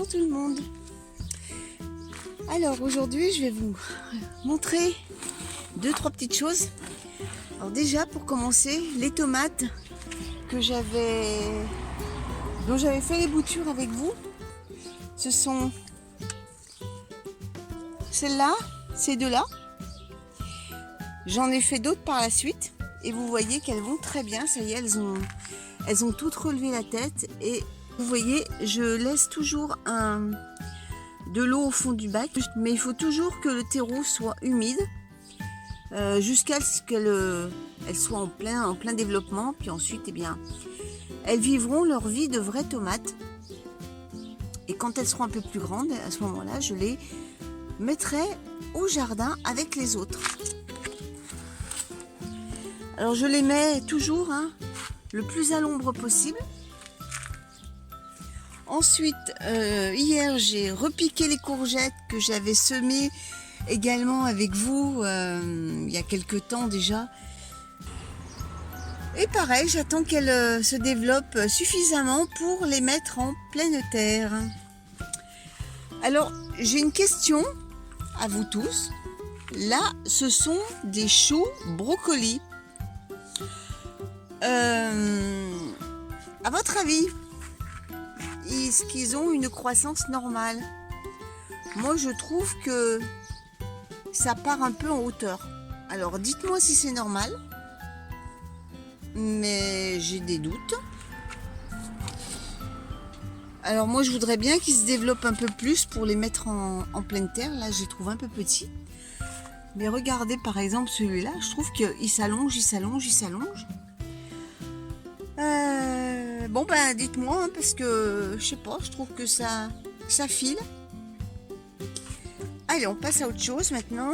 Bonjour tout le monde. Alors aujourd'hui je vais vous montrer 2-3 petites choses. Alors déjà pour commencer, les tomates dont j'avais fait les boutures avec vous, ce sont celles-là, ces deux-là. J'en ai fait d'autres par la suite et vous voyez qu'elles vont très bien. Ça y est, elles ont toutes relevé la tête et vous voyez, je laisse toujours de l'eau au fond du bac, mais il faut toujours que le terreau soit humide jusqu'à ce qu'elle soit en plein développement. Puis ensuite, eh bien, elles vivront leur vie de vraies tomates. Et quand elles seront un peu plus grandes, à ce moment-là, je les mettrai au jardin avec les autres. Alors je les mets toujours le plus à l'ombre possible. Ensuite, hier, j'ai repiqué les courgettes que j'avais semées également avec vous il y a quelques temps déjà. Et pareil, j'attends qu'elles se développent suffisamment pour les mettre en pleine terre. Alors, j'ai une question à vous tous. Là, ce sont des choux brocolis. À votre avis, est-ce qu'ils ont une croissance normale? Moi, je trouve que ça part un peu en hauteur. Alors, dites-moi si c'est normal. Mais j'ai des doutes. Alors, moi, je voudrais bien qu'ils se développent un peu plus pour les mettre en pleine terre. Là, je les trouve un peu petits. Mais regardez, par exemple, celui-là. Je trouve qu'il s'allonge, il s'allonge, il s'allonge. Bon ben dites-moi parce que je sais pas, je trouve que ça file. Allez, on passe à autre chose maintenant.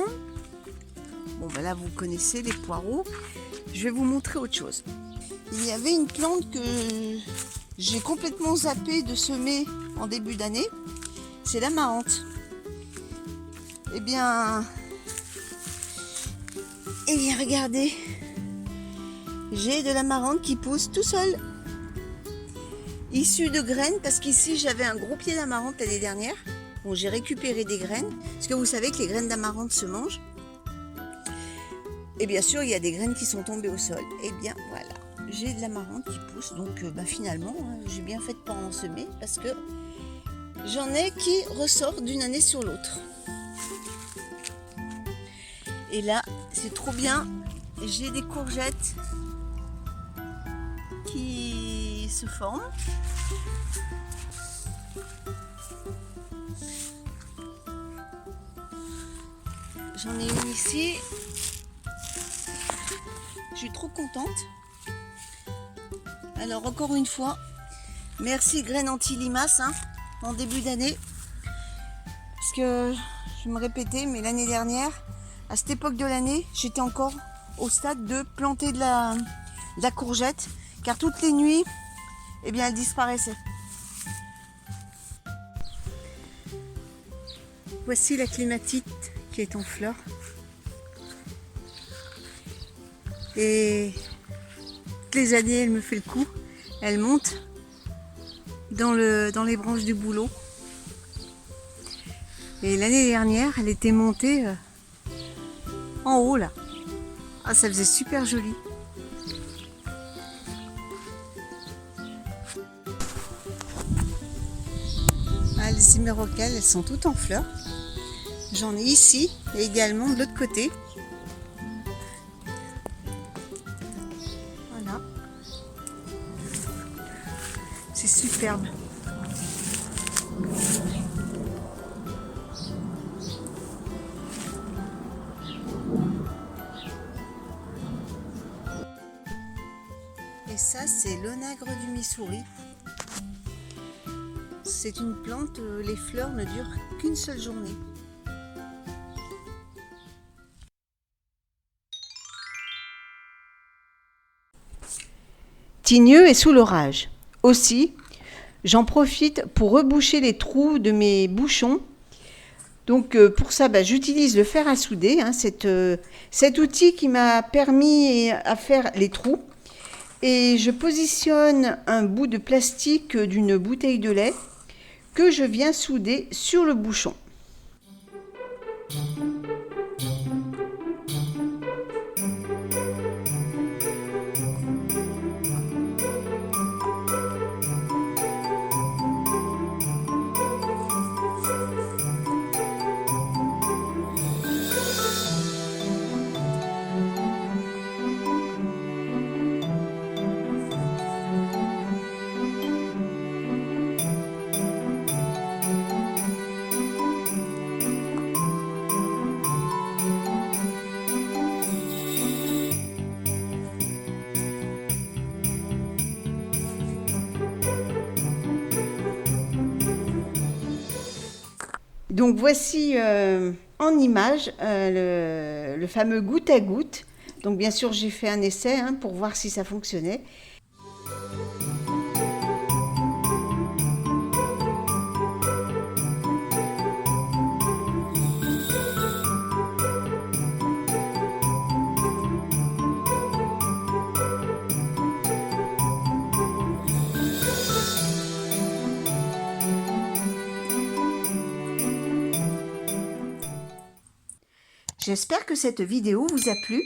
Bon ben là vous connaissez les poireaux. Je vais vous montrer autre chose. Il y avait une plante que j'ai complètement zappé de semer en début d'année. C'est l'amarante. Eh bien regardez. J'ai de l'amarante qui pousse tout seul. Issu de graines, parce qu'ici j'avais un gros pied d'amarante l'année dernière. Bon, j'ai récupéré des graines, parce que vous savez que les graines d'amarante se mangent. Et bien sûr, il y a des graines qui sont tombées au sol. Et bien voilà, j'ai de l'amarante qui pousse. Donc finalement, j'ai bien fait de ne pas en semer, parce que j'en ai qui ressortent d'une année sur l'autre. Et là, c'est trop bien. J'ai des courgettes qui se forment. J'en ai une ici. Je suis trop contente. Alors encore une fois, merci graines anti-limaces en début d'année. Parce que je vais me répéter, mais l'année dernière, à cette époque de l'année, j'étais encore au stade de planter de la courgette. Car toutes les nuits, eh bien, elle disparaissait. Voici la clématite qui est en fleurs. Et toutes les années, elle me fait le coup. Elle monte dans les branches du bouleau. Et l'année dernière, elle était montée en haut là. Ah, ça faisait super joli. Les hémérocales, elles sont toutes en fleurs. J'en ai ici et également de l'autre côté. Voilà. C'est superbe. Et ça, c'est l'onagre du Missouri. C'est une plante, les fleurs ne durent qu'une seule journée. Tigneux est sous l'orage. Aussi, j'en profite pour reboucher les trous de mes bouchons. Donc pour ça, j'utilise le fer à souder, cet outil qui m'a permis à faire les trous. Et je positionne un bout de plastique d'une bouteille de lait que je viens souder sur le bouchon. Donc voici en image le fameux goutte à goutte. Donc bien sûr j'ai fait un essai pour voir si ça fonctionnait. J'espère que cette vidéo vous a plu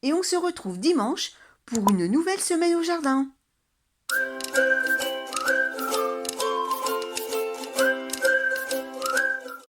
et on se retrouve dimanche pour une nouvelle semaine au jardin.